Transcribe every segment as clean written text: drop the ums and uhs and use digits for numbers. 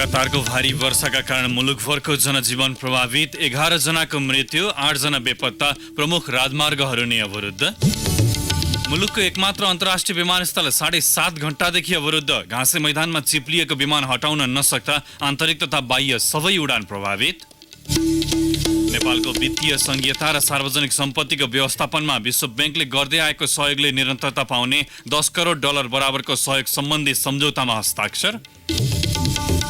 लगातारको भारी वर्षाका कारण मुलुकभरको जनजीवन प्रभावित, 11 जनाको मृत्यु, 8 जना बेपत्ता, प्रमुख राजमार्गहरू नै अवरुद्ध। मुलुकको एकमात्र अन्तर्राष्ट्रिय विमानस्थल 7.5 घण्टादेखि अवरुद्ध, घाँसे मैदानमा चिप्लिएको विमान हटाउन नसक्दा आन्तरिक तथा बाह्य सबै उडान प्रभावित। नेपालको वित्तीय संघीयता र सार्वजनिक सम्पत्तिको व्यवस्थापनमा विश्व बैंकले गर्दै आएको सहयोगले निरन्तरता पाउने $10 करोड बराबरको सहयोग सम्बन्धी सम्झौतामा हस्ताक्षर।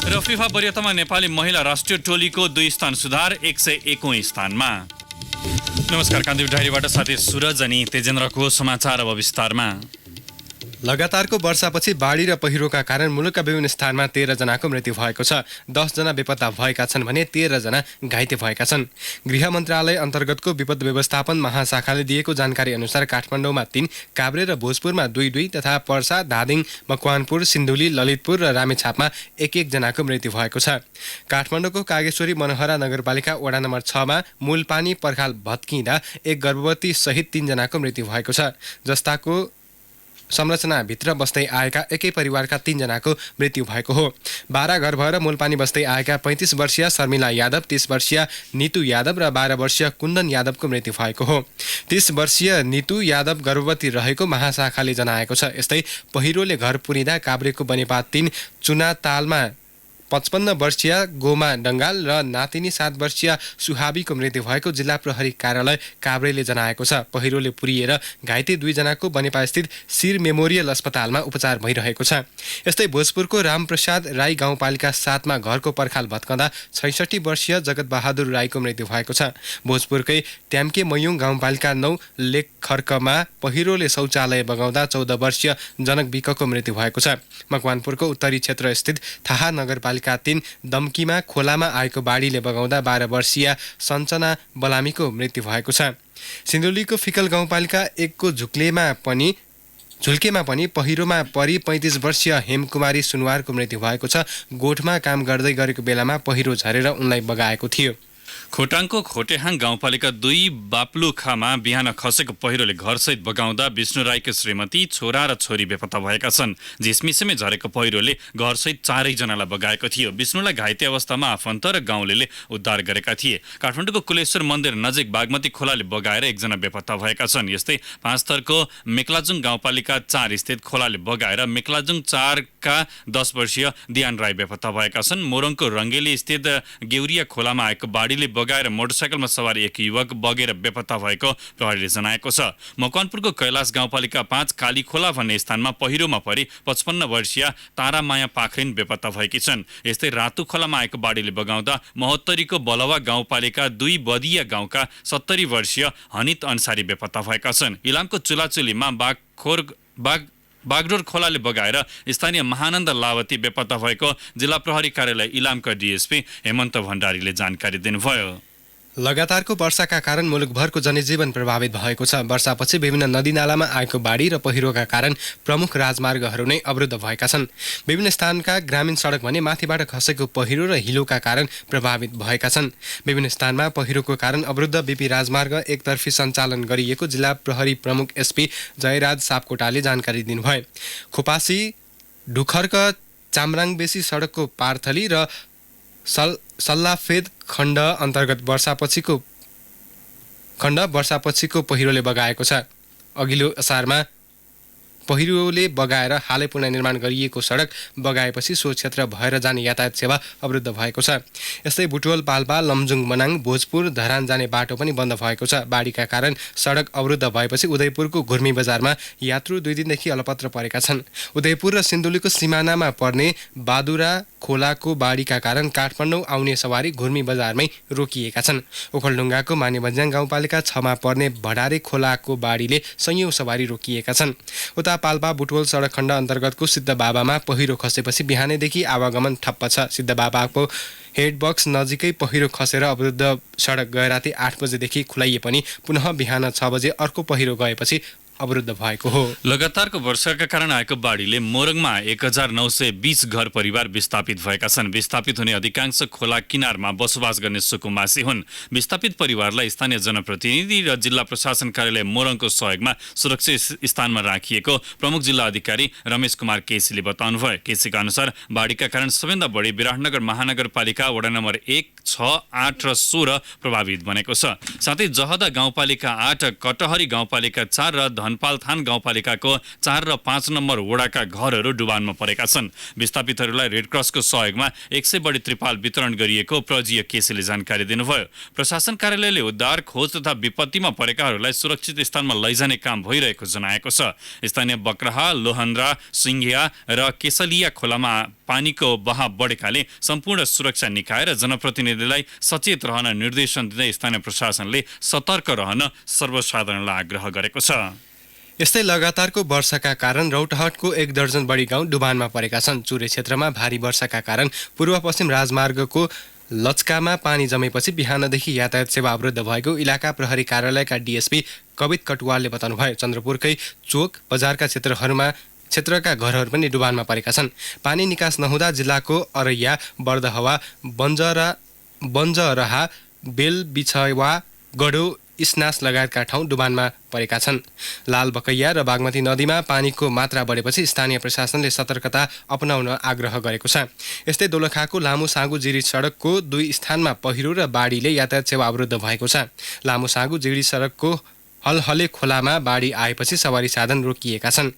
र फिफा वरियतामा नेपाली महिला राष्ट्रिय टोलीको 2 स्थान सुधार, 101औं स्थानमा। नमस्कार, कान्तिपुर डायरीबाट साथी सुरज अनि तेजेन्द्रको समाचार अब विस्तारमा। लगातारको वर्षापछि बाढी र पहिरोका कारण मुलुकका विभिन्न स्थानमा 13 जनाको मृत्यु भएको छ। 10 जना बेपत्ता भएका छन् भने 13 जना घाइते भएका छन्। गृह मन्त्रालय अन्तर्गतको विपद व्यवस्थापन महाशाखाले दिएको जानकारी अनुसार काठमाडौँमा 3, काभ्रे र भोजपुरमा 2 तथा पर्सा, धादिङ, मकवानपुर, सिन्धुली, ललितपुर र रामेछापमा 1 जनाको मृत्यु भएको छ। काठमाडौँको कागेश्वरी मनोहरा नगरपालिका वडा नम्बर 6 मा मूलपानी पर्खाल भत्किँदा 1 गर्भवती सहित 3 जनाको मृत्यु भएको छ। जस्ताको संरचनाभित्र बस्दै आएका एकै परिवारका 3 जनाको मृत्यु भएको हो। 12 घर भएर मूलपानी बस्दै आएका 35 वर्षीय शर्मिला यादव, 30 वर्षीय नितु यादव र 12 वर्षीय कुन्दन यादवको मृत्यु भएको हो। 30 वर्षीय नितु यादव गर्भवती रहेको महाशाखाले जनाएको छ। यस्तै पहिरोले घर पुरिँदा काभ्रेको बनेपा 3 चुनातालमा 55 वर्षीय गोमा डङ्गाल र नातिनी 7 वर्षीय सुहाबीको मृत्यु भएको जिल्ला प्रहरी कार्यालय काभ्रेले जनाएको छ। पहिरोले पुरिएर घाइते 2 जनाको बनेपास्थित शिर मेमोरियल अस्पतालमा उपचार भइरहेको छ। यस्तै भोजपुरको रामप्रसाद राई गाउँपालिका 7 मा घरको पर्खाल भत्कँदा 66 वर्षीय जगत बहादुर राईको मृत्यु भएको छ। भोजपुरकै ट्याम्के मयुङ गाउँपालिका 9 लेखखर्कमा पहिरोले शौचालय बगाउँदा 14 वर्षीय जनक विकको मृत्यु भएको छ। मकवानपुरको उत्तरी क्षेत्र स्थित थाहा नगरपालिका 3 दम्कीमा खोलामा आएको बाढीले बगाउँदा 12 वर्षीय सञ्चना बलामीको मृत्यु भएको छ। सिन्धुलीको फिकल गाउँपालिका 1 को झुल्केमा पनि पहिरोमा परि 35 वर्षीय हेमकुमारी सुनवारको मृत्यु भएको छ। गोठमा काम गर्दै गरेको बेलामा पहिरो झरेर उनलाई बगाएको थियो। खोटाङको खोटेहाङ गाउँपालिका 2 बाप्लुखामा बिहान खसेको पहिरोले घरसहित बगाउँदा विष्णु राईको श्रीमती, छोरा र छोरी बेपत्ता भएका छन्। झिसमिसमै झरेको पहिरोले घरसहित 4 जनालाई बगाएको थियो। विष्णुलाई घाइते अवस्थामा आफन्त र गाउँलेले उद्धार गरेका थिए। काठमाडौँको कुलेश्वर मन्दिर नजिक बागमती खोलाले बगाएर 1 जना बेपत्ता भएका छन्। यस्तै पाँचथरको मेक्लाजुङ गाउँपालिका 4 स्थित खोलाले बगाएर मेक्लाजुङ 4 का 10 वर्षीय दियान राई बेपत्ता भएका छन्। मोरङको रङ्गेली स्थित गेउरिया खोलामा आएको बाढीले बगाएर मोटरसाइकलमा सवार 1 युवक बगेर बेपत्ता भएको प्रहरीले जनाएको छ। मकवानपुरको कैलाश गाउँपालिका 5 कालीखोला भन्ने स्थानमा पहिरोमा परि 55 वर्षीय तारामाया पाखरिन बेपत्ता भएकी छन्। यस्तै रातु खोलामा आएको बाढीले बगाउँदा महोत्तरीको बलवा गाउँपालिका 2 बदिया गाउँका 70 वर्षीय हनित अन्सारी बेपत्ता भएका छन्। इलामको चुलाचुलीमा बागडोर खोलाले बगाएर स्थानीय महानन्द लावती बेपत्ता भएको जिल्ला प्रहरी कार्यालय इलामका डीएसपी हेमन्त भण्डारीले जानकारी दिनुभयो। लगातारको वर्षाका कारण मुलुकभरको जनजीवन प्रभावित भएको छ। वर्षापछि विभिन्न नदीनालामा आएको बाढी र पहिरोका कारण प्रमुख राजमार्गहरू नै अवरुद्ध भएका छन्। विभिन्न स्थानका ग्रामीण सडक भने माथिबाट खसेको पहिरो र हिलोका कारण प्रभावित भएका छन्। विभिन्न स्थानमा पहिरोको कारण अवरुद्ध बीपी राजमार्ग एकतर्फी सञ्चालन गरिएको जिल्ला प्रहरी प्रमुख एसपी जयराज सापकोटाले जानकारी दिनुभयो। खोपासी ढुखर्क चामराङबेसी सडकको पार्थली र सल्लाफेद खण्ड अन्तर्गत वर्षापछिको पहिरोले बगाएको छ। अघिल्लो असारमा पहिरोले बगाएर हालै पुनर्निर्माण गरिएको सडक बगाएपछि सो क्षेत्र भएर जाने यातायात सेवा अवरुद्ध भएको छ। यस्तै बुटवल, पाल्पा, लमजुङ, मनाङ, भोजपुर, धरान जाने बाटो पनि बन्द भएको छ। बाढीका कारण सडक अवरुद्ध भएपछि उदयपुरको घुर्मी बजारमा यात्रु 2 दिनदेखि अलपत्र परेका छन्। उदयपुर र सिन्धुलीको सिमानामा पर्ने बादुरा खोलाको बाढीका कारण काठमाडौँ आउने सवारी घुर्मी बजारमै रोकिएका छन्। ओखलढुङ्गाको मानेभन्ज्याङ गाउँपालिका 6 मा पर्ने भडारे खोलाको बाढीले सयौं सवारी रोकिएका छन्। उता पाल्पा बुटवल सडक खण्ड अन्तर्गतको सिद्धबाबामा पहिरो खसेपछि बिहानैदेखि आवागमन ठप्प छ। सिद्धबाबाको हेडबक्स नजिकै पहिरो खसेर अवरुद्ध सडक गए राति 8 बजेदेखि खुलाइए पनि पुनः बिहान 6 बजे अर्को पहिरो गएपछि अवरुद्ध भएको हो। लगातारको वर्षाका कारण आएको बाढीले मोरङमा 1920 घर परिवार विस्थापित भएका छन्। विस्थापित हुने अधिकांश खोला किनारमा बसोबास गर्ने सुकुम्बासी हुन्। विस्थापित परिवारलाई स्थानीय जनप्रतिनिधि र जिल्ला प्रशासन कार्यालय मोरङको सहयोगमा सुरक्षित स्थानमा राखिएको प्रमुख जिल्ला अधिकारी रमेश कुमार केसीले बताउनुभयो। केसीका अनुसार बाढीका कारण सबैभन्दा बढी विराटनगर महानगरपालिका वडा नम्बर 1, 6, 8 र 16 प्रभावित बनेको छ। साथै जहदा गाउँपालिका 8, कटहरी गाउँपालिका 4 र धनपालथान गाउँपालिकाको 4 र 5 नम्बर वडाका घरहरू डुबानमा परेका छन्। विस्थापितहरूलाई रेडक्रसको सहयोगमा 100 बढी त्रिपाल वितरण गरिएको प्रजीय केसीले जानकारी दिनुभयो। प्रशासन कार्यालयले उद्धार, खोज तथा विपत्तिमा परेकाहरूलाई सुरक्षित स्थानमा लैजाने काम भइरहेको जनाएको छ। स्थानीय बक्राहा, लोहन्द्रा, सिङ्घिया र केसलिया खोलामा पानीको बहाव बढेकाले सम्पूर्ण सुरक्षा निकाय र जनप्रतिनिधिलाई सचेत रहन निर्देशन दिँदै स्थानीय प्रशासनले सतर्क रहन सर्वसाधारणलाई आग्रह गरेको छ। यस्तै लगातारको वर्षाका कारण रौतहटको 1 दर्जन बढी गाउँ डुबानमा परेका छन्। चुरे क्षेत्रमा भारी वर्षाका कारण पूर्व पश्चिम राजमार्गको लचकामा पानी जमेपछि बिहानदेखि यातायात सेवा अवरुद्ध भएको इलाका प्रहरी कार्यालयका डिएसपी कवित कटुवालले बताउनुभयो। चन्द्रपुरकै चोक बजारका क्षेत्रका घरहरू पनि डुबानमा परेका छन्। पानी निकास नहुँदा जिल्लाको अरैया, बर्दहवा, बन्जरहा, बेलबिछवा, गडो, इस्नास लगायतका ठाउँ डुबानमा परेका छन्। लालबकैया र बागमती नदीमा पानीको मात्रा बढेपछि स्थानीय प्रशासनले सतर्कता अपनाउन आग्रह गरेको छ। यस्तै दोलखाको लामो साँगु जिरी सडकको 2 स्थानमा पहिरो र बाढीले यातायात सेवा अवरुद्ध भएको छ। लामो साँगु जिरी सडकको हलहले खोलामा बाढी आएपछि सवारी साधन रोकिएका छन्।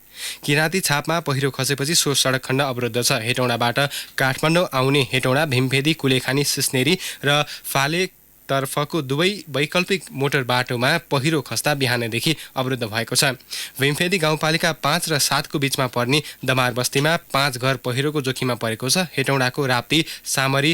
किराँती छापमा पहिरो खसेपछि सो सडक खण्ड अवरुद्ध छ। हेटौँडाबाट काठमाडौँ आउने हेटौँडा, भीमफेदी, कुलेखानी, सिस्नेरी र फाले तर्फको दुवै वैकल्पिक मोटर बाटोमा पहिरो खस्दा बिहानदेखि अवरुद्ध भएको छ। भीमफेदी गाउँपालिका 5 र 7 को बीचमा पर्ने दमार बस्तीमा 5 घर पहिरोको जोखिममा परेको छ। हेटौँडाको राप्ती, सामरी,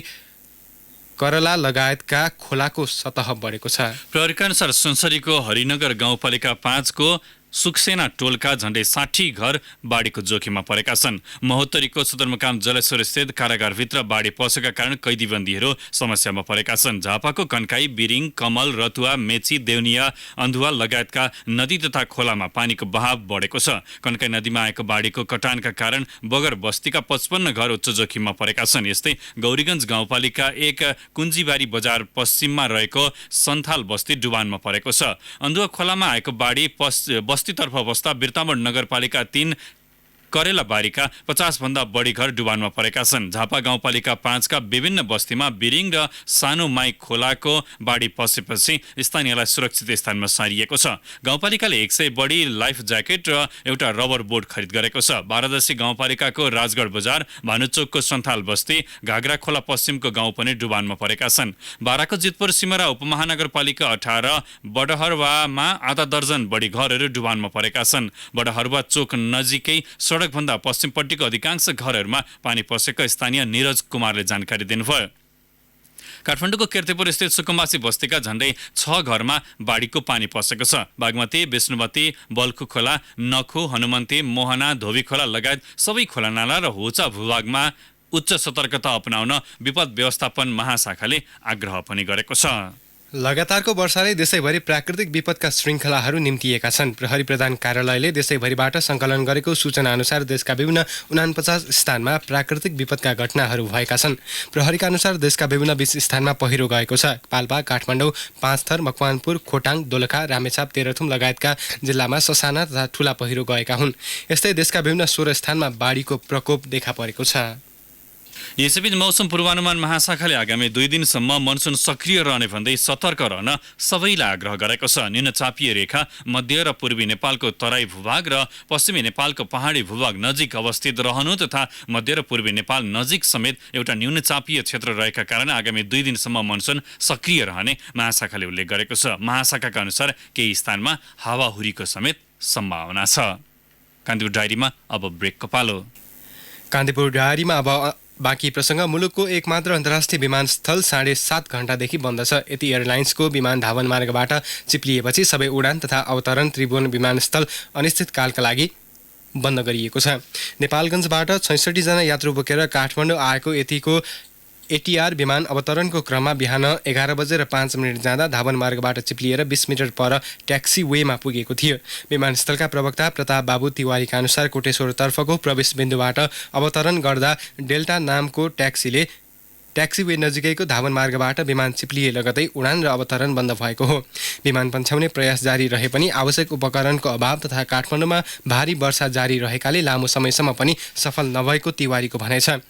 करला लगायतका खोलाको सतह बढेको छ। प्रहरीका अनुसार सुनसरीको हरिनगर गाउँपालिका 5 को सुक्सेना टोलका झण्डै 60 घर बाढीको जोखिममा परेका छन्। महोत्तरीको सदरमुकाम जलेश्वर स्थित कारागारभित्र बाढी पसेका कारण कैदीबन्दीहरू समस्यामा परेका छन्। झापाको कन्काई, बिरिङ, कमल, रतुवा, मेची, देउनिया, अन्धुवा लगायतका नदी तथा खोलामा पानीको बहाव बढेको छ। कन्काई नदीमा आएको बाढीको कटानका कारण बगर बस्तीका 55 घर उच्च जोखिममा परेका छन्। यस्तै गौरीगञ्ज गाउँपालिका 1 कुञ्जीबारी बजार पश्चिममा रहेको सन्थाल बस्ती डुबानमा परेको छ। अन्धुवा खोलामा आएको बाढी बस्तीतर्फ बस्दा बिर्तामोड नगरपालिका 3 करेलाबारीका 50 भन्दा बढी घर डुबानमा परेका छन्। झापा गाउँपालिका 5 का विभिन्न बस्तीमा बिरिङ र सानो माई खोलाको बाढी पसेपछि स्थानीयलाई सुरक्षित स्थानमा सारिएको छ। गाउँपालिकाले 100 बढी लाइफ ज्याकेट र एउटा रबर बोट खरिद गरेको छ। बारादशी गाउँपालिकाको राजगढ बजार, भानुचोकको सन्थाल बस्ती, घागरा खोला पश्चिमको गाउँ पनि डुबानमा परेका छन्। बाराको जितपुर सिमरा उपमहानगरपालिका 18 बडहरवामा आधा दर्जन बढी घरहरू डुबानमा परेका छन्। बडहरवा चोक नजिकै सडकभन्दा पश्चिमपट्टिको अधिकांश घरहरूमा पानी पसेको स्थानीय निरज कुमारले जानकारी दिनुभयो। काठमाडौँको किर्तिपुर स्थित सुकुम्बासी बस्तीका झण्डै 6 घरमा बाढीको पानी पसेको छ। बागमती, विष्णुवती, बल्खु खोला, नखु, हनुमन्ती, मोहना, धोबी खोला लगायत सबै खोलानाला र होचा भूभागमा उच्च सतर्कता अपनाउन विपद व्यवस्थापन महाशाखाले आग्रह पनि गरेको छ। लगातारको वर्षाले देशैभरि प्राकृतिक विपदका श्रृङ्खलाहरू निम्तिएका छन्। प्रहरी प्रधान कार्यालयले देशैभरिबाट सङ्कलन गरेको सूचना अनुसार देशका विभिन्न 49 स्थानमा प्राकृतिक विपदका घटनाहरू भएका छन्। प्रहरीका अनुसार देशका विभिन्न 20 स्थानमा पहिरो गएको छ। पाल्पा, काठमाडौँ, पाँचथर, मकवानपुर, खोटाङ, दोलखा, रामेछाप, तेह्रथुम लगायतका जिल्लामा ससाना तथा ठुला पहिरो गएका हुन्। यस्तै देशका विभिन्न 16 स्थानमा बाढीको प्रकोप देखा परेको छ। यसैबीच मौसम पूर्वानुमान महाशाखाले आगामी 2 दिनसम्म मनसुन सक्रिय रहने भन्दै सतर्क रहन सबैलाई आग्रह गरेको छ। निम्नचापीय रेखा मध्य र पूर्वी नेपालको तराई भूभाग र पश्चिमी नेपालको पहाडी भूभाग नजिक अवस्थित रहनु तथा मध्य र पूर्वी नेपाल नजिक समेत एउटा न्यूनचापीय क्षेत्र रहेका कारण आगामी 2 दिनसम्म मनसुन सक्रिय रहने महाशाखाले उल्लेख गरेको छ। महाशाखाका अनुसार केही स्थानमा हावाहुरीको समेत सम्भावना छ। कान्तिपुर डायरीमा अब ब्रेकको पालो। कान्तिपुर डायरीमा अब बाँकी प्रसङ्ग। मुलुकको एकमात्र अन्तर्राष्ट्रिय विमानस्थल 7.5 घण्टादेखि बन्द छ। यति एयरलाइन्सको विमान धावन मार्गबाट चिप्लिएपछि सबै उडान तथा अवतरण त्रिभुवन विमानस्थल अनिश्चितकालका लागि बन्द गरिएको छ। नेपालगञ्जबाट 66 जना यात्रु बोकेर काठमाडौँ आएको यतिको एटीआर विमान अवतरणको क्रममा बिहान 11:05 जाँदा धावन मार्गबाट चिप्लिएर 20 मिटर पर ट्याक्सी वेमा पुगेको थियो। विमानस्थलका प्रवक्ता प्रताप बाबु तिवारीका अनुसार कोटेश्वरतर्फको प्रवेश बिन्दुबाट अवतरण गर्दा डेल्टा नामको ट्याक्सीवे नजिकैको धावन मार्गबाट विमान चिप्लिए लगतै उडान र अवतरण बन्द भएको हो। विमान पन्छाउने प्रयास जारी रहे पनि आवश्यक उपकरणको अभाव तथा काठमाडौँमा भारी वर्षा जारी रहेकाले लामो समयसम्म पनि सफल नभएको तिवारीको भनाइ छ।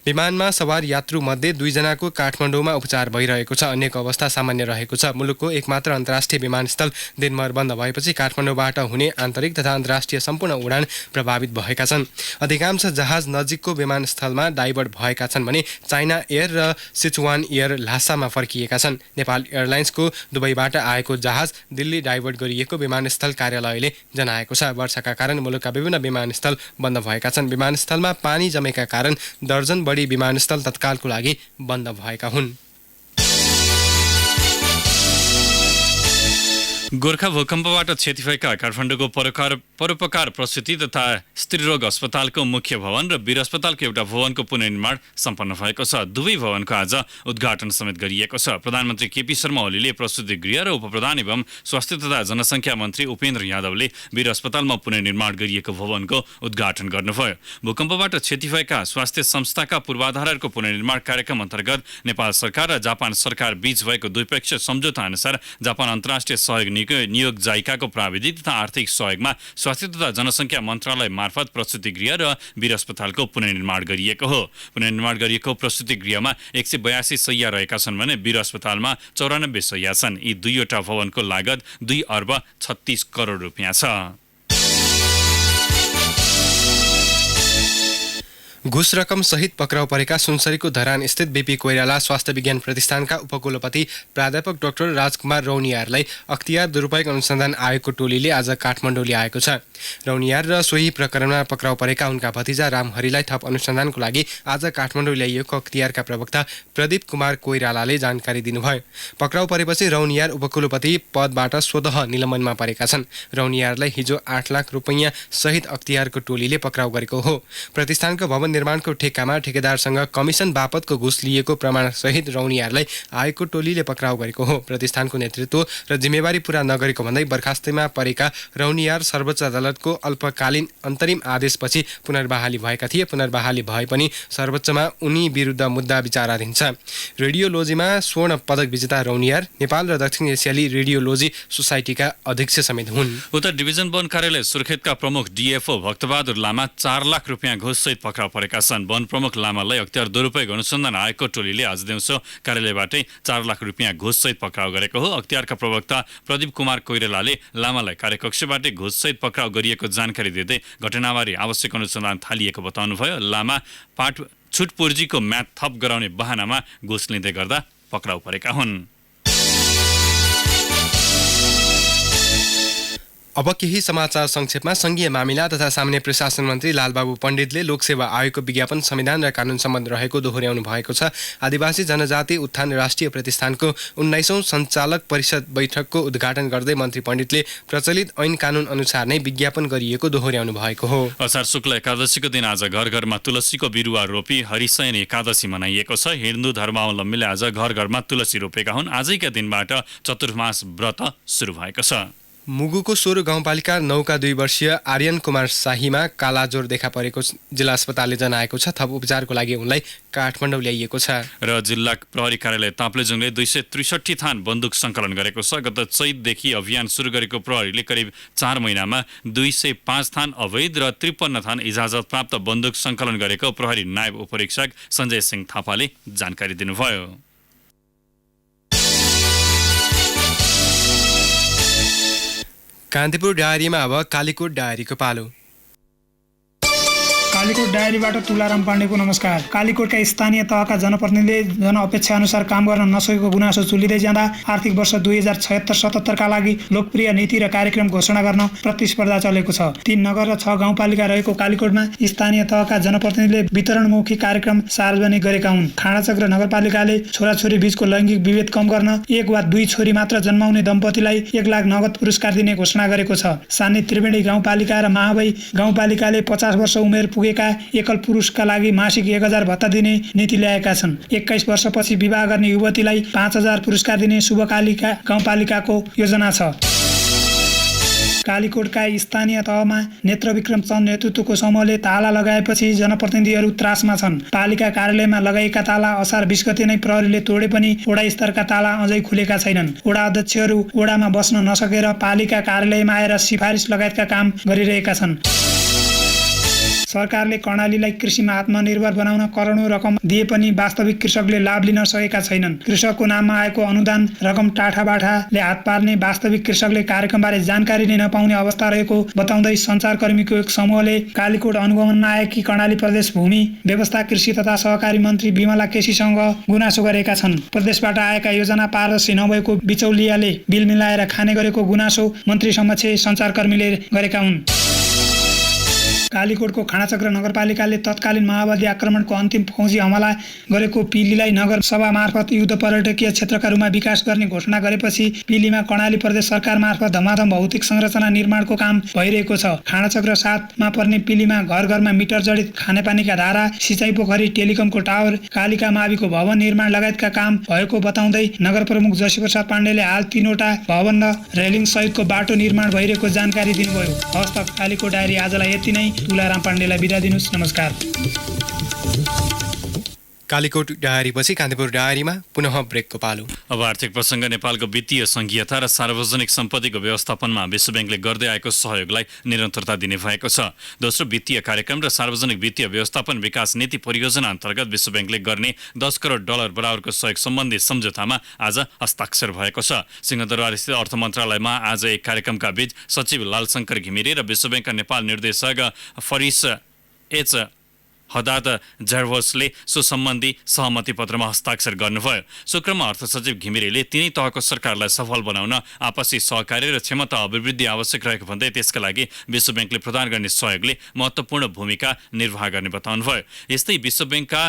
विमानमा सवार यात्रुमध्ये 2 जनाको काठमाडौँमा उपचार भइरहेको छ। अन्यको अवस्था सामान्य रहेको छ। मुलुकको एकमात्र अन्तर्राष्ट्रिय विमानस्थल दिनभर बन्द भएपछि काठमाडौँबाट हुने आन्तरिक तथा अन्तर्राष्ट्रिय सम्पूर्ण उडान प्रभावित भएका छन्। अधिकांश जहाज नजिकको विमानस्थलमा डाइभर्ट भएका छन् भने चाइना एयर र सिचुवान एयर ल्हासामा फर्किएका छन्। नेपाल एयरलाइन्सको दुबईबाट आएको जहाज दिल्ली डाइभर्ट गरिएको विमानस्थल कार्यालयले जनाएको छ। वर्षाका कारण मुलुकका विभिन्न विमानस्थल बन्द भएका छन्। विमानस्थलमा पानी जमेका कारण दर्जन बढी विमानस्थल तत्कालको लागि बन्द भएका हुन्। गोर्खा भूकम्पबाट क्षति भएका काठमाडौँको परोपकार प्रसूति तथा स्त्रीरोग अस्पतालको मुख्य भवन र वीर अस्पतालको एउटा भवनको पुनर्निर्माण सम्पन्न भएको छ। दुवै भवनको आज उद्घाटन समेत गरिएको छ। प्रधानमन्त्री केपी शर्मा ओलीले प्रसूति गृह र उपप्रधान एवं स्वास्थ्य तथा जनसङ्ख्या मन्त्री उपेन्द्र यादवले वीर अस्पतालमा पुनर्निर्माण गरिएको भवनको उद्घाटन गर्नुभयो। भूकम्पबाट क्षति भएका स्वास्थ्य संस्थाका पूर्वाधारहरूको पुनर्निर्माण कार्यक्रम अन्तर्गत नेपाल सरकार र जापान सरकार बीच भएको द्विपक्षीय सम्झौता अनुसार जापान अन्तर्राष्ट्रिय सहयोग नियोग जाइकाको प्राविधिक तथा आर्थिक सहयोगमा स्वास्थ्य तथा जनसङ्ख्या मन्त्रालय मार्फत प्रसूति गृह र वीर अस्पतालको पुनर्निर्माण गरिएको हो। पुनर्निर्माण गरिएको प्रसूति गृहमा 182 शैय्या रहेका छन् भने वीर अस्पतालमा 94 शैय्या छन्। यी दुईवटा भवनको लागत 2 अर्ब 36 करोड रुपियाँ छ। घुस रकम सहित पक्राउ परेका सुनसरीको धरान स्थित बीपी कोइराला स्वास्थ्य विज्ञान प्रतिष्ठानका उपकुलपति प्राध्यापक डाक्टर राजकुमार रौनियारलाई अख्तियार दुरुपयोग अनुसन्धान आयोगको टोलीले आज काठमाडौँ ल्याएको छ। रौनियार र सोही प्रकरणमा पक्राउ परेका उनका भतिजा रामहरिलाई थप अनुसन्धानको लागि आज काठमाडौँ ल्याइएको अख्तियारका प्रवक्ता प्रदीप कुमार कोइरालाले जानकारी दिनुभयो। पक्राउ परेपछि रौनियार उपकुलपति पदबाट स्वतः निलम्बनमा परेका छन्। रौनियारलाई हिजो 8 लाख रुपैयाँ सहित अख्तियारको टोलीले पक्राउ गरेको हो। प्रतिष्ठानको भवन निर्माणको ठेक्कामा ठेकेदारसँग कमिसन बापतको घुस लिएको प्रमाण सहित रौनियारलाई आयोगको टोलीले पक्राउ गरेको हो। प्रतिष्ठानको नेतृत्व र जिम्मेवारी पूरा नगरेको भन्दै बर्खास्तीमा परेका रौनियार सर्वोच्च अदालतको अल्पकालीन अन्तरिम आदेशपछि पुनर्बहाली भएका थिए। पुनर्बहाली भए पनि सर्वोच्चमा उनी विरुद्ध मुद्दा विचाराधीन छ। रेडियोलोजीमा स्वर्ण पदक विजेता रौनियार नेपाल र दक्षिण एसियाली रेडियोलोजी सोसाइटीका अध्यक्ष समेत हुन्। उत्तर डिभिजन वन कार्यालय सुर्खेतका प्रमुख डिएफओ भक्तबहादुर लामा 4 लाख रुपियाँ घुससहित पक्राउ परेका छन्। वन प्रमुख लामालाई अख्तियार दुरुपयोग अनुसन्धान आयोगको टोलीले आज दिउँसो कार्यालयबाटै 4 लाख रुपियाँ घुससहित पक्राउ गरेको हो। अख्तियारका प्रवक्ता प्रदीप कुमार कोइरालाले लामालाई कार्यकक्षबाटै घुससहित पक्राउ गरिएको जानकारी दिँदै घटनाबारे आवश्यक अनुसन्धान थालिएको बताउनुभयो। लामा छुटपुर्जीको म्याद थप गराउने बहानामा घुस लिँदै गर्दा पक्राउ परेका हुन्। अब केही समाचार संक्षेपमा संघीय मामिला तथा सामान्य प्रशासन मन्त्री लालबाबु पण्डितले लोकसेवा आयोगको विज्ञापन संविधान र कानुन सम्बन्ध रहेको दोहोर्याउनु भएको छ। आदिवासी जनजाति उत्थान राष्ट्रिय प्रतिष्ठानको 19औं सञ्चालक परिषद बैठकको उद्घाटन गर्दै मन्त्री पण्डितले प्रचलित ऐन कानुन अनुसार नै विज्ञापन गरिएको दोहोर्याउनु भएको हो। असार शुक्ल एकादशीको दिन आज घर घरमा तुलसीको बिरुवा रोपी हरिशयन एकादशी मनाइएको छ। हिन्दू धर्मावलम्बीले आज घर घरमा तुलसी रोपेका हुन्। आजैका दिनबाट चतुर्मास व्रत सुरु भएको छ। मुगुको सोरो गाउँपालिका 9 का 2 वर्षीय आर्यन कुमार शाहीमा कालाजोर देखा परेको जिल्ला अस्पतालले जनाएको छ। थप उपचारको लागि उनलाई काठमाडौँ ल्याइएको छ। र जिल्ला प्रहरी कार्यालय ताप्लेजुङले 263 थान बन्दुक सङ्कलन गरेको छ। गत चैतदेखि अभियान सुरु गरेको प्रहरीले करिब 4 महिनामा 205 थान अवैध र 53 थान इजाजत प्राप्त बन्दुक सङ्कलन गरेको प्रहरी नायब उपरीक्षक सञ्जय सिंह थापाले जानकारी दिनुभयो। कान्तिपुर डायरीमा अब कालीकोट डायरीको पालो। कालीकोट डायरीबाट तुलाराम पाण्डेको नमस्कार। कालीकोटका स्थानीय तहका जनप्रतिनिधिले जनअपेक्षा अनुसार काम गर्न नसकेको गुनासो चुलिँदै जाँदा आर्थिक वर्ष 2076-77 का लागि लोकप्रिय नीति र कार्यक्रम घोषणा गर्न प्रतिस्पर्धा चलेको छ। 3 नगर र 6 गाउँपालिका रहेको कालीकोटमा स्थानीय तहका जनप्रतिनिधिले वितरणमुखी कार्यक्रम सार्वजनिक गरेका हुन्। खाँडाचक्र नगरपालिकाले छोराछोरी बीचको लैङ्गिक विभेद कम गर्न 1 वा 2 छोरी मात्र जन्माउने दम्पतिलाई 1 लाख नगद पुरस्कार दिने घोषणा गरेको छ। सानी त्रिवेणी गाउँपालिका र महाबाई गाउँपालिकाले 50 वर्ष उमेर पुगेका गरिएका एकल पुरुषका लागि मासिक 1000 भत्ता दिने नीति ल्याएका छन्। 21 वर्षपछि विवाह गर्ने युवतीलाई 5000 पुरस्कार दिने शुभकालिका गाउँपालिकाको योजना छ। कालीकोटका स्थानीय तहमा नेत्रविक्रम चन्द नेतृत्वको समूहले ताला लगाएपछि जनप्रतिनिधिहरू त्रासमा छन्। पालिका कार्यालयमा लगाएका ताला असार 20 गते नै प्रहरीले तोडे पनि वडा स्तरका ताला अझै खुलेका छैनन्। वडा अध्यक्षहरू वडामा बस्न नसकेर पालिका कार्यालयमा आएर सिफारिस लगायतका काम गरिरहेका छन्। सरकारले कर्णालीलाई कृषिमा आत्मनिर्भर बनाउन करोडौं रकम दिए पनि वास्तविक कृषकले लाभ लिन सकेका छैनन्। कृषकको नाममा आएको अनुदान रकम टाठाबाठाले हात पार्ने, वास्तविक कृषकले कार्यक्रमबारे जानकारी नै नपाउने अवस्था रहेको बताउँदै सञ्चारकर्मीको एक समूहले कालीकोट अनुगमनमा आएकी कर्णाली प्रदेश भूमि व्यवस्था कृषि तथा सहकारी मन्त्री विमला केसीसँग गुनासो गरेका छन्। प्रदेशबाट आएका योजना पारदर्शी नभएको बिचौलियाले बिल मिलाएर खाने गरेको गुनासो मन्त्री समक्ष सञ्चारकर्मीले गरेका हुन्। कालीकोटको खाँडाचक्र नगरपालिकाले तत्कालीन माओवादी आक्रमणको अन्तिम फौजी हमला गरेको पिलीलाई नगर सभा मार्फत युद्ध पर्यटकीय क्षेत्रका रूपमा विकास गर्ने घोषणा गरेपछि पिलीमा कर्णाली प्रदेश सरकार मार्फत धमाधम भौतिक संरचना निर्माणको काम भइरहेको छ। खाँडाचक्र 7 मा पर्ने पिलीमा घर घरमा मिटर जडित खानेपानीका धारा, सिँचाइ पोखरी, टेलिकमको टावर, कालिका माविको भवन निर्माण लगायतका काम भएको बताउँदै नगर प्रमुख जसीप्रसाद पाण्डेले हाल 3वटा भवन र रेलिङ सहितको बाटो निर्माण भइरहेको जानकारी दिनुभयो। हस्त कालीकोट डायरी आजलाई यति नै। तुलाराम पाण्डेलाई बिदा दिनुस्। नमस्कार। कालीकोट डायरीपछि कान्तिपुर डायरीमा पुनः ब्रेकको पालो। अब आर्थिक प्रसङ्ग। नेपालको वित्तीय संघीयता र सार्वजनिक सम्पत्तिको व्यवस्थापनमा विश्व ब्याङ्कले गर्दै आएको सहयोगलाई निरन्तरता दिने भएको छ। दोस्रो वित्तीय कार्यक्रम र सार्वजनिक वित्तीय व्यवस्थापन विकास नीति परियोजना अन्तर्गत विश्व ब्याङ्कले गर्ने $10 करोड बराबरको सहयोग सम्बन्धी सम्झौतामा आज हस्ताक्षर भएको छ। सिंहदरबारस्थित अर्थ मन्त्रालयमा आज एक कार्यक्रमका बीच सचिव लालशङ्कर घिमिरे र विश्व ब्याङ्कका नेपाल निर्देशक फरिस एच हदात जर्भोसले सो सम्बन्धी सहमति पत्रमा हस्ताक्षर गर्नुभयो। सो क्रममा अर्थ सचिव घिमिरेले तिनै तहको सरकारलाई सफल बनाउन आपसी सहकार्य र क्षमता अभिवृद्धि आवश्यक रहेको भन्दै त्यसका लागि विश्व ब्याङ्कले प्रदान गर्ने सहयोगले महत्त्वपूर्ण भूमिका निर्वाह गर्ने बताउनुभयो। यस्तै विश्व ब्याङ्कका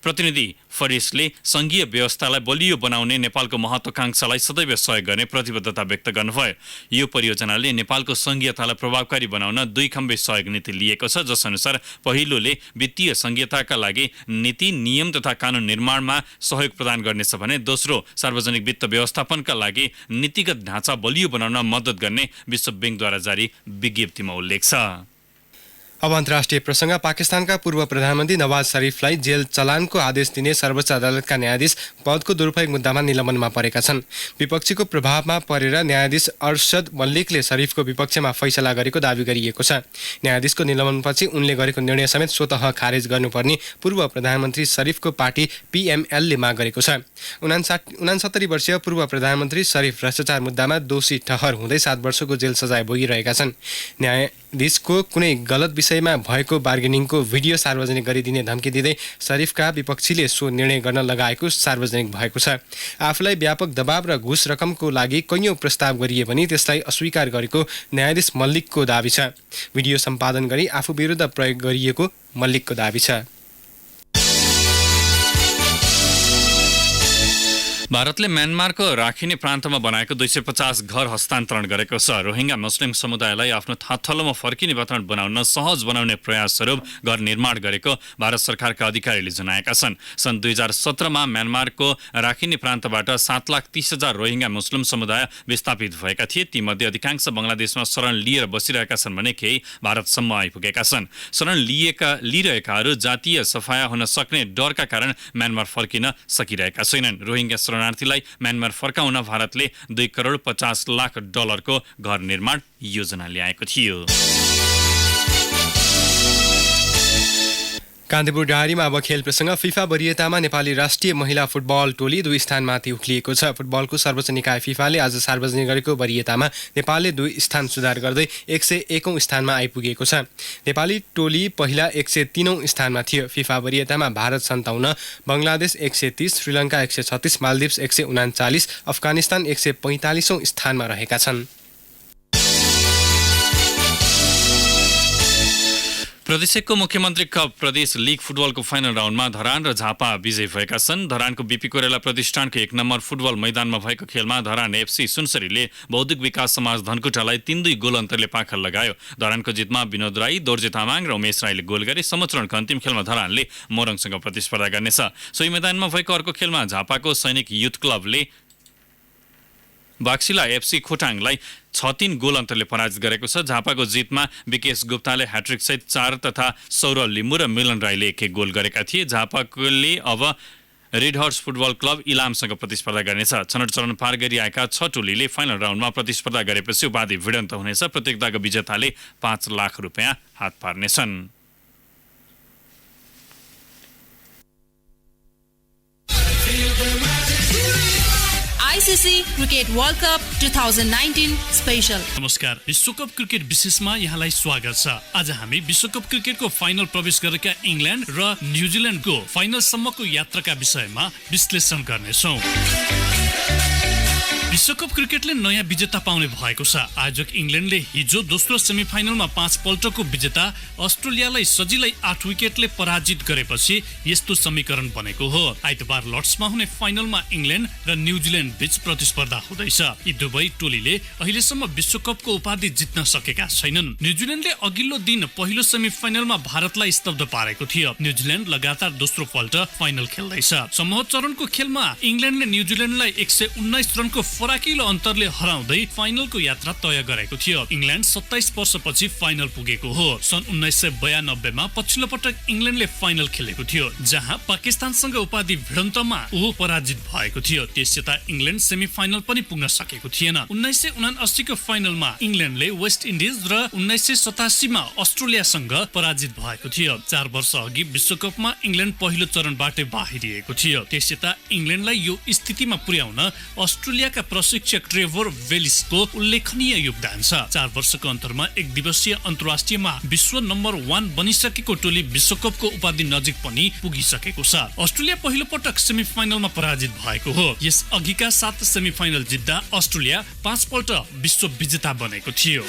प्रतिनिधि फरिसले सङ्घीय व्यवस्थालाई बलियो बनाउने नेपालको महत्त्वाकांक्षालाई सदैव सहयोग गर्ने प्रतिबद्धता व्यक्त गर्नुभयो। यो परियोजनाले नेपालको सङ्घीयतालाई प्रभावकारी बनाउन 2 खम्बे सहयोग नीति लिएको छ, जसअनुसार पहिलोले वित्तीय सङ्घीयताका लागि नीति, नियम तथा कानुन निर्माणमा सहयोग प्रदान गर्नेछ भने दोस्रो सार्वजनिक वित्त व्यवस्थापनका लागि नीतिगत ढाँचा बलियो बनाउन मद्दत गर्ने विश्व ब्याङ्कद्वारा जारी विज्ञप्तिमा उल्लेख छ। अब अन्तर्राष्ट्रिय प्रसङ्ग। पाकिस्तानका पूर्व प्रधानमन्त्री नवाज शरीफलाई जेल चलानको आदेश दिने सर्वोच्च अदालतका न्यायाधीश पदको दुरुपयोग मुद्दामा निलम्बनमा परेका छन्। विपक्षीको प्रभावमा परेर न्यायाधीश अरशद मल्लिकले शरीफको विपक्षमा फैसला गरेको दावी गरिएको छ। न्यायाधीशको निलम्बनपछि उनले गरेको निर्णय समेत स्वतः खारेज गर्नुपर्ने पूर्व प्रधानमन्त्री शरीफको पार्टी PML ले माग गरेको छ। 69 वर्षीय पूर्व प्रधानमन्त्री शरीफ भ्रष्टाचार मुद्दामा दोषी ठहर हुँदै 7 वर्षको जेल सजाय भोगिरहेका छन्। न्यायाधीशको कुनै गलत विषयमा भएको बार्गेनिङको भिडियो सार्वजनिक गरिदिने धम्की दिँदै शरीफका विपक्षीले सो निर्णय गर्न लगाएको सार्वजनिक भएको छ। आफूलाई व्यापक दबाव र घुस रकमको लागि कैयौं प्रस्ताव गरिए पनि त्यसलाई अस्वीकार गरेको न्यायाधीश मल्लिकको दावी छ। भिडियो सम्पादन गरी आफू विरुद्ध प्रयोग गरिएको मल्लिकको दावी छ। भारतले म्यानमारको राखिने प्रान्तमा बनाएको 250 घर हस्तान्तरण गरेको छ। रोहिङ्गा मुस्लिम समुदायलाई आफ्नो थाँथलोमा फर्किने वातावरण बनाउन सहज बनाउने प्रयास स्वरूप घर निर्माण गरेको भारत सरकारका अधिकारीले जनाएका छन्। सन् 2017मा म्यानमारको राखिने प्रान्तबाट 7,30,000 रोहिङ्गा मुस्लिम समुदाय विस्थापित भएका थिए। तीमध्ये अधिकांश बङ्गलादेशमा शरण लिएर बसिरहेका छन् भने केही भारतसम्म आइपुगेका छन्। शरण लिइरहेकाहरू जातीय सफाया हुन सक्ने डरका कारण म्यानमार फर्किन सकिरहेका छैनन्। रोहिङ्गा शरणार्थीलाई म्यानमार फर्काउन भारतले $2 करोड 50 लाख को घर निर्माण योजना ल्याएको थियो। कान्तिपुर डायरीमा अब खेल प्रसङ्ग। फिफा वरियतामा नेपाली राष्ट्रिय महिला फुटबल टोली 2 स्थानमाथि उक्लिएको छ। फुटबलको सर्वोच्च निकाय फिफाले आज सार्वजनिक गरेको वरियतामा नेपालले 2 स्थान सुधार गर्दै 101औं स्थानमा आइपुगेको छ। नेपाली टोली पहिला 103औं स्थानमा थियो। फिफा वरियतामा भारत 57, बङ्गलादेश 130, श्रीलङ्का 136, मालदिप्स 139, अफगानिस्तान 145औं स्थानमा रहेका छन्। प्रदेश 1 को मुख्यमन्त्री कप प्रदेश लीग फुटबलको फाइनल राउन्डमा धरान र झापा विजयी भएका छन्। धरानको बीपी कोइराला प्रतिष्ठानको 1 नम्बर फुटबल मैदानमा भएको खेलमा धरान एफसी सुनसरीले बौद्धिक विकास समाज धनकुटालाई 3-2 गोल अन्तरले पाखल लगायो। धरानको जितमा विनोद राई, दोर्जे तामाङ र उमेश राईले गोल गरे। समचरणको अन्तिम खेलमा धरानले मोरङसँग प्रतिस्पर्धा गर्नेछ। सोही मैदानमा भएको अर्को खेलमा झापाको सैनिक युथ क्लबले बाक्सिला एफसी खोटाङलाई 6-3 गोल अन्तरले पराजित गरेको छ। झापाको जितमा विकेश गुप्ताले ह्याट्रिक सहित 4 तथा सौरभ लिम्बू र मिलन राईले 1-1 गोल गरेका थिए। झापाले अब रेड हर्स फुटबल क्लब इलामसँग प्रतिस्पर्धा गर्नेछ। छनौट चरण पार गरी आएका 6 टोलीले फाइनल राउन्डमा प्रतिस्पर्धा गरेपछि उपाधि भिडन्त हुनेछ। प्रतियोगिताको विजेताले 5 लाख रुपियाँ हात पार्नेछन्। ICC cricket world cup 2019 special. नमस्कार, विश्वकप क्रिकेट विशेषमा यहाँलाई स्वागत छ। आज हामी विश्वकप क्रिकेटको फाइनल प्रवेश गरेका इङ्ल्यान्ड र न्युजिल्यान्डको फाइनलसम्मको यात्राका विषयमा विश्लेषण गर्नेछौँ। विश्वकप क्रिकेटले नयाँ विजेता पाउने भएको छ। आयोजक इङ्ल्यान्डले हिजो दोस्रो सेमिफाइनलमा 5 पल्टको विजेता अस्ट्रेलियालाई सजिलै 8 विकेटले पराजित गरेपछि यस्तो समीकरण बनेको हो। आइतबार लर्ड्समा हुने फाइनलमा इङ्ल्यान्ड र न्युजिल्यान्ड बीच प्रतिस्पर्धा हुँदैछ। यी दुवै टोलीले अहिलेसम्म विश्वकपको उपाधि जित्न सकेका छैनन्। न्युजिल्यान्डले अघिल्लो दिन पहिलो सेमिफाइनलमा भारतलाई स्तब्ध पारेको थियो। न्युजिल्यान्ड लगातार दोस्रो पल्ट फाइनल खेल्दैछ। समूह चरणको खेलमा इङ्ल्यान्डले न्युजिल्यान्डलाई 119 रनको फराकिलो अन्तरले हराउँदै फाइनलको यात्रा तय गरेको थियो। इङ्ल्यान्ड 27 वर्षपछि फाइनल पुगेको हो। सन् 1992 मा पछिल्लो पटक इङ्ल्यान्डले फाइनल खेलेको थियो, जहाँ पाकिस्तानसँग उपाधि भिडन्तमा ऊ पराजित भएको थियो। त्यसयता इङ्ल्यान्ड सेमिफाइनल पनि पुग्न सकेको थिएन। 1979 को फाइनलमा इङ्ल्यान्डले वेस्ट इन्डिज र 1987 मा अस्ट्रेलियासँग पराजित भएको थियो। 4 वर्ष अघि विश्वकपमा इङ्ल्यान्ड पहिलो चरणबाटै बाहिरिएको थियो। त्यसयता इङ्ल्यान्डलाई यो स्थितिमा पुर्याउन अस्ट्रेलियाका प्रशिक्षक ट्रेभर वेलिसको उल्लेखनीय योगदान छ। 4 वर्षको अन्तरमा एक दिवसीय अन्तर्राष्ट्रियमा विश्व नम्बर 1 बनिसकेको टोली विश्वकपको उपाधि नजिक पनि पुगिसकेको छ। अस्ट्रेलिया पहिलो पटक सेमिफाइनलमा पराजित भएको हो। यस अघिका 7 सेमिफाइनल जित्दा अस्ट्रेलिया 5 पल्ट विश्व विजेता बनेको थियो।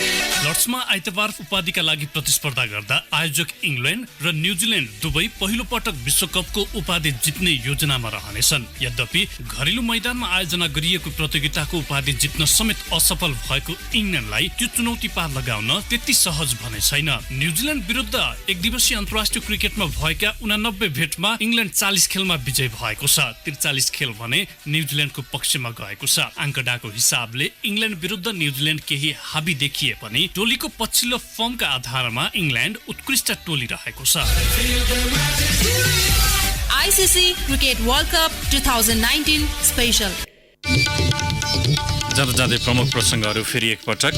लर्ड्समा आइतबार उपाधिका लागि प्रतिस्पर्धा गर्दा आयोजक इङ्ल्यान्ड र न्युजिल्यान्ड दुवै पहिलो पटक विश्वकपको उपाधि जित्ने योजनामा रहनेछन्। यद्यपि घरेलु मैदानमा आयोजना गरिएको प्रतियोगिताको उपाधि जित्न समेत असफल भएको इङ्ल्यान्डलाई त्यो चुनौती पार लगाउन त्यति सहज भने छैन। न्युजिल्यान्ड विरुद्ध एक दिवसीय अन्तर्राष्ट्रिय क्रिकेटमा भएका 89 भेटमा इङ्ल्यान्ड 40 खेलमा विजय भएको छ। 43 खेल भने न्युजिल्यान्डको पक्षमा गएको छ। आंकडाको हिसाबले इङ्ल्यान्ड विरुद्ध न्युजिल्यान्ड केही हाबी देखिए पनि टोलीको पछिल्लो फर्मका आधारमा इङ्ल्यान्ड उत्कृष्ट टोली रहेको छ। ICC cricket world cup 2019 special. जाँदै प्रमुख प्रसङ्गहरू फेरि एकपटक।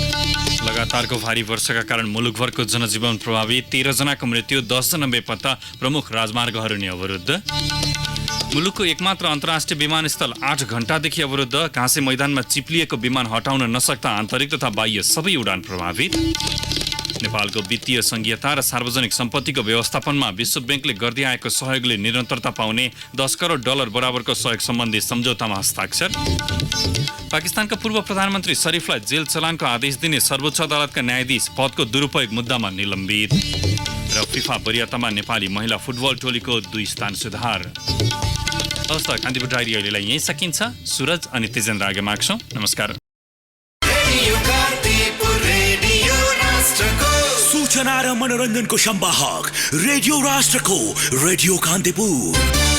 लगातारको भारी वर्षाका कारण मुलुकभरको जनजीवन प्रभावित। 13 जनाको मृत्यु, 10 जना बेपत्ता। प्रमुख राजमार्गहरू नै अवरुद्ध। मुलुकको एकमात्र अन्तर्राष्ट्रिय विमानस्थल 8 घण्टादेखि अवरुद्ध। घाँसे मैदानमा चिप्लिएको विमान हटाउन नसक्दा आन्तरिक तथा बाह्य सबै उडान प्रभावित। नेपालको वित्तीय संघीयता र सार्वजनिक सम्पत्तिको व्यवस्थापनमा विश्व बैंकले गर्दै आएको सहयोगले निरन्तरता पाउने 10 करोड डलर बराबरको सहयोग सम्बन्धी सम्झौतामा हस्ताक्षर। पाकिस्तानका पूर्व प्रधानमन्त्री शरीफलाई जेल चलानको आदेश दिने सर्वोच्च अदालतका न्यायाधीश पदको दुरुपयोग मुद्दामा निलम्बित। र फिफा वरियतामा नेपाली महिला फुटबल टोलीको 2 स्थान सुधार। हवस् त, कान्तिपुर डायरी अहिलेलाई यहीँ सकिन्छ। सुरज अनि तेजेन्द्र आगे माग्छौँ। नमस्कार। सूचना र मनोरञ्जनको संवाहक रेडियो राष्ट्रको रेडियो कान्तिपुर।